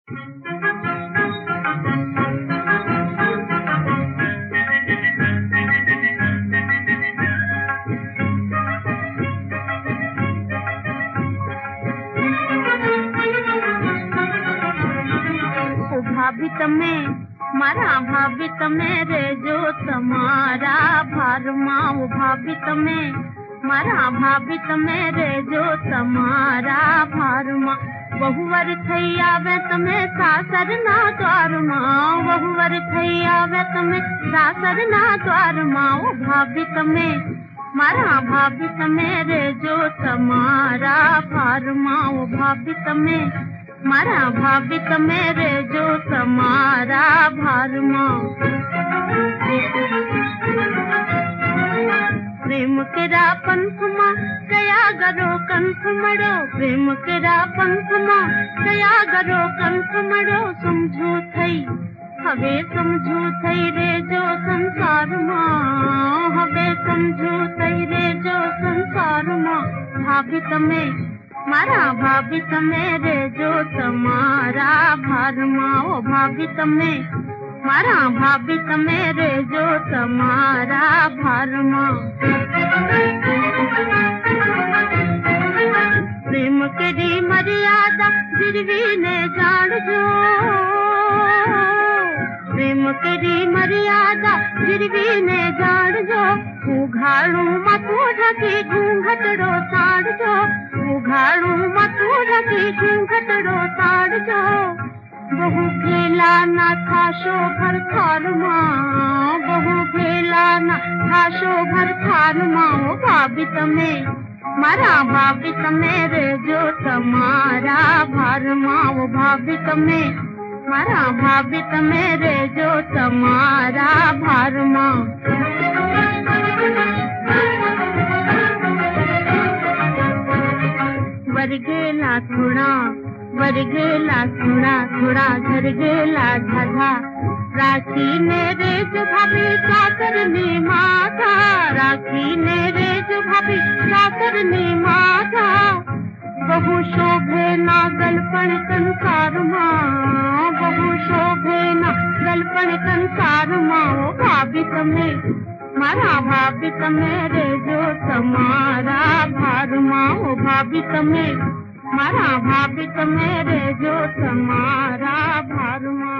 भाभी तमे मारा भाभी तमे रेजो तमारा भारमा भाभी तमे मारा भाभी तमे रेजो तमारा भारमा बहुवर थई आवे तमे सासर ना द्वार मां बहुवर थई आवे तमे सासर ना द्वार मां भाभी तमे मारा भाभी तमे रेजो तमारा भारमा भाभी तमे मारा भाभी तमे रेजो तमारा भारमा प्रेम केरा पंथ मां कया गरो कंठ मड़ो प्रेम केरा पंथ मां कया गरो कंठ मड़ो समझू थई हवे समझू थई रेजो संसार मां हवे समझू थई रेजो संसार मां भाभी तमे मारा भाभी तमे रेजो तमारा भारमा भाभी तमे मारा भाभी तमे रेजो तमारा भारमा प्रेम केरी मर्यादा गिरवी ने जान जो प्रेम केरी मर्यादा गिरवी ने जान जो उघाड़ू मथू ढकी घूंघटड़ो साड़ जो उघाड़ू मथू ढकी घूंघटड़ो साड़ जो बहु भेला ना था शोभर थार मां बहु भेला ना था शोभर थार मां भाभी तमे मारा भाभी तमे रेजो तमारा भारमा भाभी तमे मारा भाभी तमे रेजो तमारा भारमा वरगेला थोड़ा थोड़ा घर गेला ढाढा राखी ने रेज भाभी सासर ने माथा राखी ने रेज भाभी सासर ने माथा बहु शोभे ना गलपण संसार मां बहु शोभे ना गलपण संसार मां भाभी तमे मारा भाभी तमे रेजो तमारा भारमा भाभी तमे मारा भाभी तमे रेजो तमारा भारमा